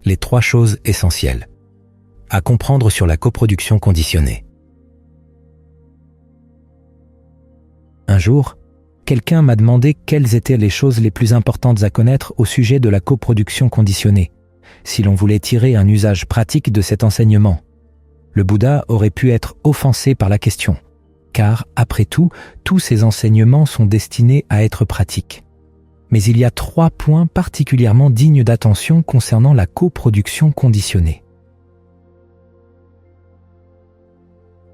les 3 choses essentielles à comprendre sur la coproduction conditionnée. Un jour, quelqu'un m'a demandé quelles étaient les choses les plus importantes à connaître au sujet de la coproduction conditionnée, si l'on voulait tirer un usage pratique de cet enseignement. Le Bouddha aurait pu être offensé par la question, car, après tout, tous ces enseignements sont destinés à être pratiques. Mais il y a 3 points particulièrement dignes d'attention concernant la coproduction conditionnée.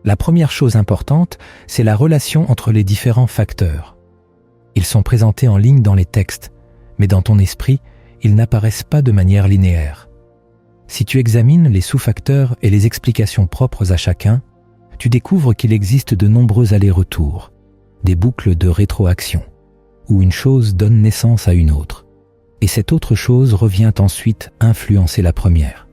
La première chose importante, c'est la relation entre les différents facteurs. Ils sont présentés en ligne dans les textes, mais dans ton esprit, ils n'apparaissent pas de manière linéaire. Si tu examines les sous-facteurs et les explications propres à chacun, tu découvres qu'il existe de nombreux allers-retours, des boucles de rétroaction, où une chose donne naissance à une autre, et cette autre chose revient ensuite influencer la première.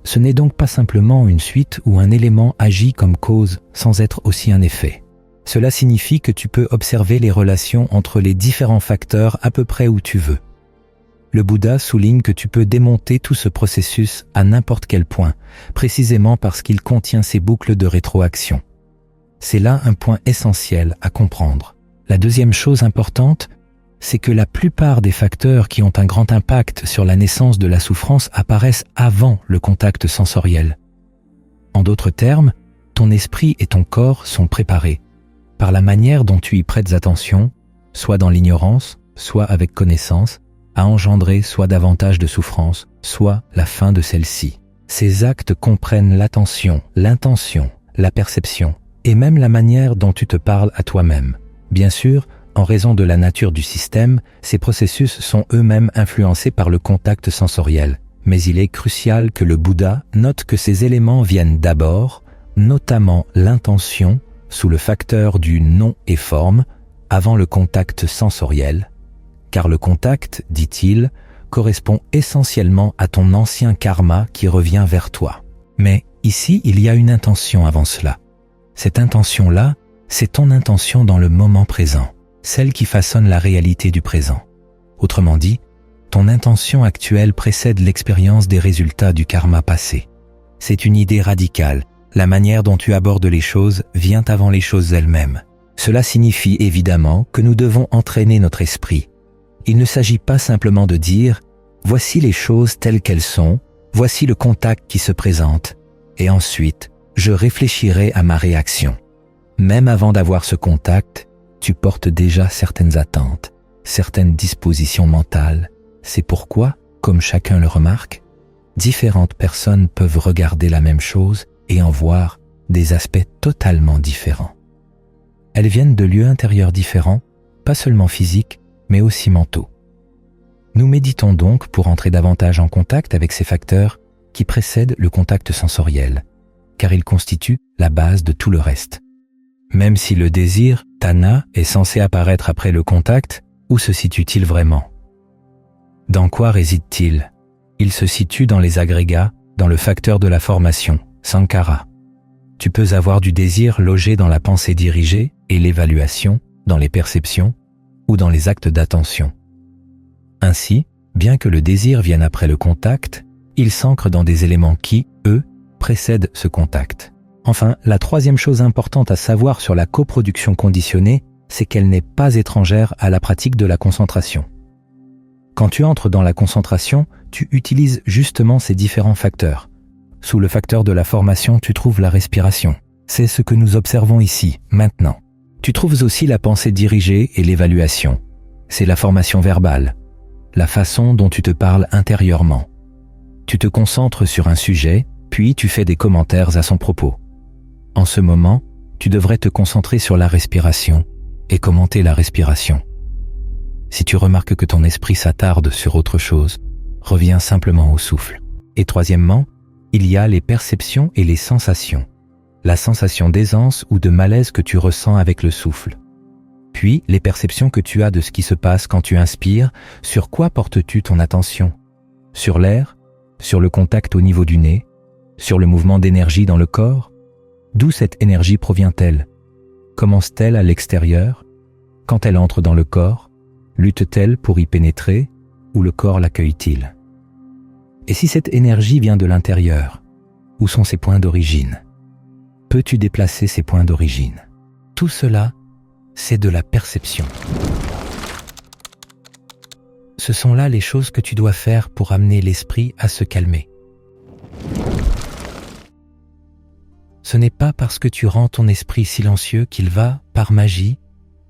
Ce n'est donc pas simplement une suite où un élément agit comme cause sans être aussi un effet. Cela signifie que tu peux observer les relations entre les différents facteurs à peu près où tu veux. Le Bouddha souligne que tu peux démonter tout ce processus à n'importe quel point, précisément parce qu'il contient ces boucles de rétroaction. C'est là un point essentiel à comprendre. La deuxième chose importante, c'est que la plupart des facteurs qui ont un grand impact sur la naissance de la souffrance apparaissent avant le contact sensoriel. En d'autres termes, ton esprit et ton corps sont préparés, par la manière dont tu y prêtes attention, soit dans l'ignorance, soit avec connaissance, à engendrer soit davantage de souffrance, soit la fin de celle-ci. Ces actes comprennent l'attention, l'intention, la perception, et même la manière dont tu te parles à toi-même. Bien sûr, en raison de la nature du système, ces processus sont eux-mêmes influencés par le contact sensoriel. Mais il est crucial que le Bouddha note que ces éléments viennent d'abord, notamment l'intention, sous le facteur du nom et forme, avant le contact sensoriel, car le contact, dit-il, correspond essentiellement à ton ancien karma qui revient vers toi. Mais ici, il y a une intention avant cela. Cette intention-là, c'est ton intention dans le moment présent, celle qui façonne la réalité du présent. Autrement dit, ton intention actuelle précède l'expérience des résultats du karma passé. C'est une idée radicale. La manière dont tu abordes les choses vient avant les choses elles-mêmes. Cela signifie évidemment que nous devons entraîner notre esprit. Il ne s'agit pas simplement de dire « voici les choses telles qu'elles sont, voici le contact qui se présente, et ensuite, je réfléchirai à ma réaction ». Même avant d'avoir ce contact, tu portes déjà certaines attentes, certaines dispositions mentales. C'est pourquoi, comme chacun le remarque, différentes personnes peuvent regarder la même chose et en voir des aspects totalement différents. Elles viennent de lieux intérieurs différents, pas seulement physiques, mais aussi mentaux. Nous méditons donc pour entrer davantage en contact avec ces facteurs qui précèdent le contact sensoriel, car ils constituent la base de tout le reste. Même si le désir, Tanha, est censé apparaître après le contact, où se situe-t-il vraiment? Dans quoi réside-t-il? Il se situe dans les agrégats, dans le facteur de la formation, Sankhara. Tu peux avoir du désir logé dans la pensée dirigée et l'évaluation, dans les perceptions ou dans les actes d'attention. Ainsi, bien que le désir vienne après le contact, il s'ancre dans des éléments qui, eux, précèdent ce contact. Enfin, la troisième chose importante à savoir sur la coproduction conditionnée, c'est qu'elle n'est pas étrangère à la pratique de la concentration. Quand tu entres dans la concentration, tu utilises justement ces différents facteurs. Sous le facteur de la formation, tu trouves la respiration. C'est ce que nous observons ici, maintenant. Tu trouves aussi la pensée dirigée et l'évaluation. C'est la formation verbale, la façon dont tu te parles intérieurement. Tu te concentres sur un sujet, puis tu fais des commentaires à son propos. En ce moment, tu devrais te concentrer sur la respiration et commenter la respiration. Si tu remarques que ton esprit s'attarde sur autre chose, reviens simplement au souffle. Et troisièmement, il y a les perceptions et les sensations. La sensation d'aisance ou de malaise que tu ressens avec le souffle. Puis, les perceptions que tu as de ce qui se passe quand tu inspires, sur quoi portes-tu ton attention? Sur l'air? Sur le contact au niveau du nez? Sur le mouvement d'énergie dans le corps? D'où cette énergie provient-elle? Commence-t-elle à l'extérieur? Quand elle entre dans le corps, lutte-t-elle pour y pénétrer ou le corps l'accueille-t-il? Et si cette énergie vient de l'intérieur, où sont ses points d'origine? Peux-tu déplacer ces points d'origine? Tout cela, c'est de la perception. Ce sont là les choses que tu dois faire pour amener l'esprit à se calmer. Ce n'est pas parce que tu rends ton esprit silencieux qu'il va, par magie,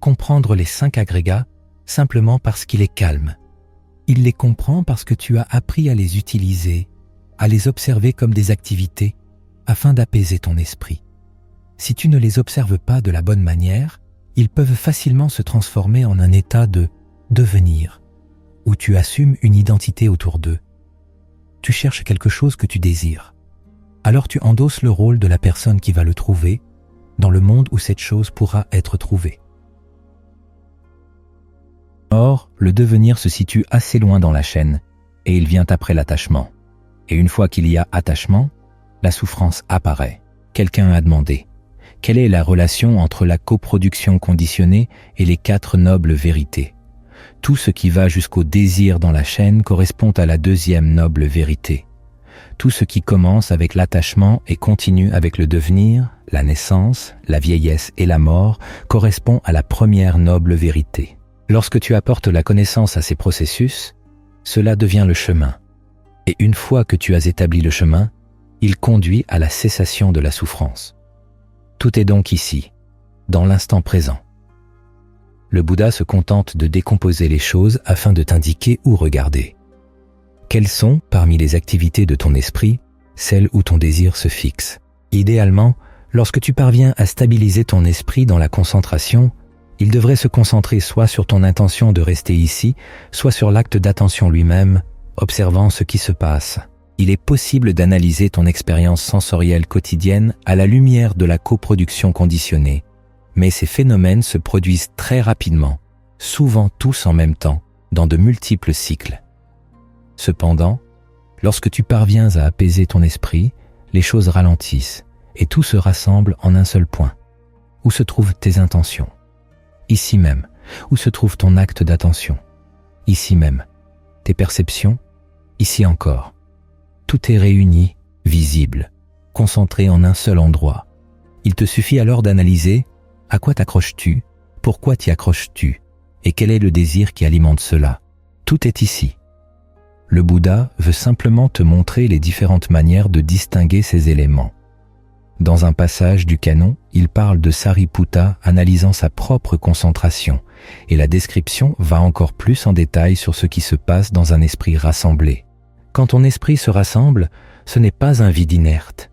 comprendre les 5 agrégats simplement parce qu'il est calme. Il les comprend parce que tu as appris à les utiliser, à les observer comme des activités afin d'apaiser ton esprit. Si tu ne les observes pas de la bonne manière, ils peuvent facilement se transformer en un état de devenir, où tu assumes une identité autour d'eux. Tu cherches quelque chose que tu désires. Alors tu endosses le rôle de la personne qui va le trouver dans le monde où cette chose pourra être trouvée. Or, le devenir se situe assez loin dans la chaîne et il vient après l'attachement. Et une fois qu'il y a attachement, la souffrance apparaît. Quelqu'un a demandé « Quelle est la relation entre la coproduction conditionnée et les 4 nobles vérités ?» Tout ce qui va jusqu'au désir dans la chaîne correspond à la 2e noble vérité. Tout ce qui commence avec l'attachement et continue avec le devenir, la naissance, la vieillesse et la mort correspond à la 1re noble vérité. Lorsque tu apportes la connaissance à ces processus, cela devient le chemin. Et une fois que tu as établi le chemin, il conduit à la cessation de la souffrance. Tout est donc ici, dans l'instant présent. Le Bouddha se contente de décomposer les choses afin de t'indiquer où regarder. Quelles sont, parmi les activités de ton esprit, celles où ton désir se fixe? Idéalement, lorsque tu parviens à stabiliser ton esprit dans la concentration, il devrait se concentrer soit sur ton intention de rester ici, soit sur l'acte d'attention lui-même, observant ce qui se passe. Il est possible d'analyser ton expérience sensorielle quotidienne à la lumière de la coproduction conditionnée, mais ces phénomènes se produisent très rapidement, souvent tous en même temps, dans de multiples cycles. Cependant, lorsque tu parviens à apaiser ton esprit, les choses ralentissent et tout se rassemble en un seul point. Où se trouvent tes intentions? Ici même. Où se trouve ton acte d'attention? Ici même. Tes perceptions? Ici encore. Tout est réuni, visible, concentré en un seul endroit. Il te suffit alors d'analyser à quoi t'accroches-tu, pourquoi t'y accroches-tu, et quel est le désir qui alimente cela. Tout est ici. Le Bouddha veut simplement te montrer les différentes manières de distinguer ces éléments. Dans un passage du canon, il parle de Sariputta analysant sa propre concentration, et la description va encore plus en détail sur ce qui se passe dans un esprit rassemblé. Quand ton esprit se rassemble, ce n'est pas un vide inerte.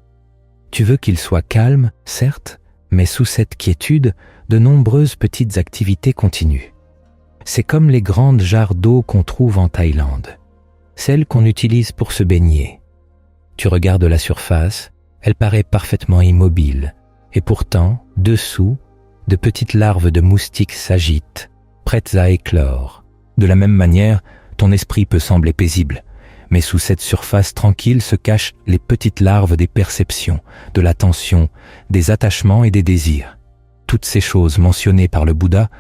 Tu veux qu'il soit calme, certes, mais sous cette quiétude, de nombreuses petites activités continuent. C'est comme les grandes jarres d'eau qu'on trouve en Thaïlande, celles qu'on utilise pour se baigner. Tu regardes la surface, elle paraît parfaitement immobile, et pourtant, dessous, de petites larves de moustiques s'agitent, prêtes à éclore. De la même manière, ton esprit peut sembler paisible, mais sous cette surface tranquille se cachent les petites larves des perceptions, de l'attention, des attachements et des désirs. Toutes ces choses mentionnées par le Bouddha,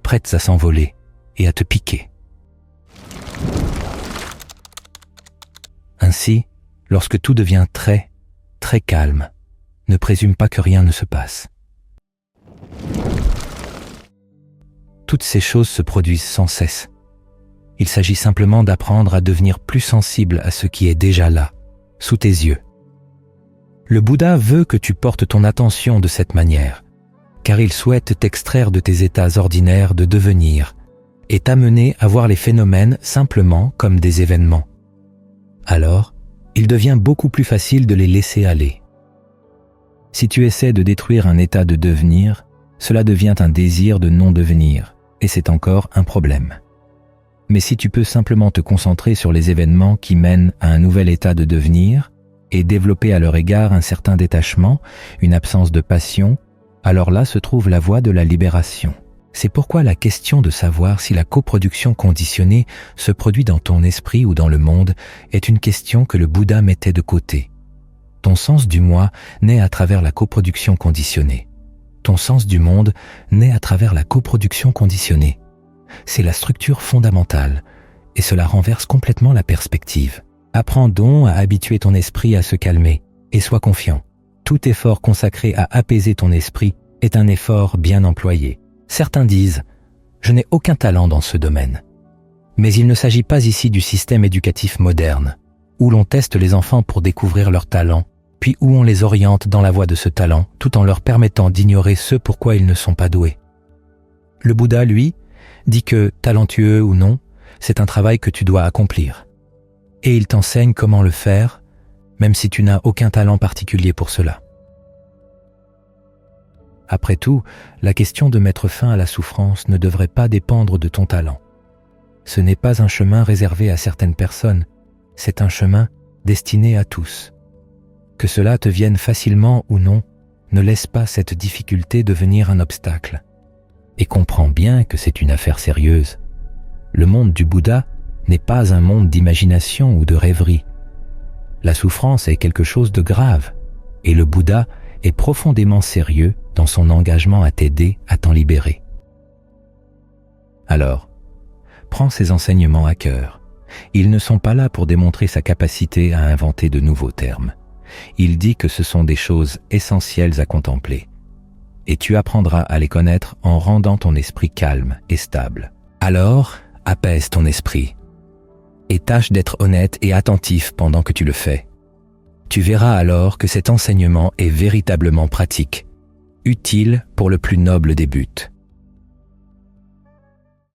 prêtes à s'envoler et à te piquer. Ainsi, lorsque tout devient très, très calme, ne présume pas que rien ne se passe. Toutes ces choses se produisent sans cesse. Il s'agit simplement d'apprendre à devenir plus sensible à ce qui est déjà là, sous tes yeux. Le Bouddha veut que tu portes ton attention de cette manière, car il souhaite t'extraire de tes états ordinaires de devenir et t'amener à voir les phénomènes simplement comme des événements. Alors, il devient beaucoup plus facile de les laisser aller. Si tu essaies de détruire un état de devenir, cela devient un désir de non-devenir, et c'est encore un problème. Mais si tu peux simplement te concentrer sur les événements qui mènent à un nouvel état de devenir et développer à leur égard un certain détachement, une absence de passion, alors là se trouve la voie de la libération. C'est pourquoi la question de savoir si la coproduction conditionnée se produit dans ton esprit ou dans le monde est une question que le Bouddha mettait de côté. Ton sens du moi naît à travers la coproduction conditionnée. Ton sens du monde naît à travers la coproduction conditionnée. C'est la structure fondamentale, et cela renverse complètement la perspective. Apprends donc à habituer ton esprit à se calmer et sois confiant. Tout effort consacré à apaiser ton esprit est un effort bien employé. Certains disent « Je n'ai aucun talent dans ce domaine ». Mais il ne s'agit pas ici du système éducatif moderne, où l'on teste les enfants pour découvrir leur talent, puis où on les oriente dans la voie de ce talent, tout en leur permettant d'ignorer ce pourquoi ils ne sont pas doués. Le Bouddha, lui, dit que, talentueux ou non, c'est un travail que tu dois accomplir. Et il t'enseigne comment le faire, même si tu n'as aucun talent particulier pour cela. Après tout, la question de mettre fin à la souffrance ne devrait pas dépendre de ton talent. Ce n'est pas un chemin réservé à certaines personnes, c'est un chemin destiné à tous. Que cela te vienne facilement ou non, ne laisse pas cette difficulté devenir un obstacle. Et comprends bien que c'est une affaire sérieuse. Le monde du Bouddha n'est pas un monde d'imagination ou de rêverie. La souffrance est quelque chose de grave, et le Bouddha est profondément sérieux dans son engagement à t'aider à t'en libérer. Alors, prends ces enseignements à cœur. Ils ne sont pas là pour démontrer sa capacité à inventer de nouveaux termes. Il dit que ce sont des choses essentielles à contempler. Et tu apprendras à les connaître en rendant ton esprit calme et stable. Alors, apaise ton esprit. Et tâche d'être honnête et attentif pendant que tu le fais. Tu verras alors que cet enseignement est véritablement pratique, utile pour le plus noble des buts.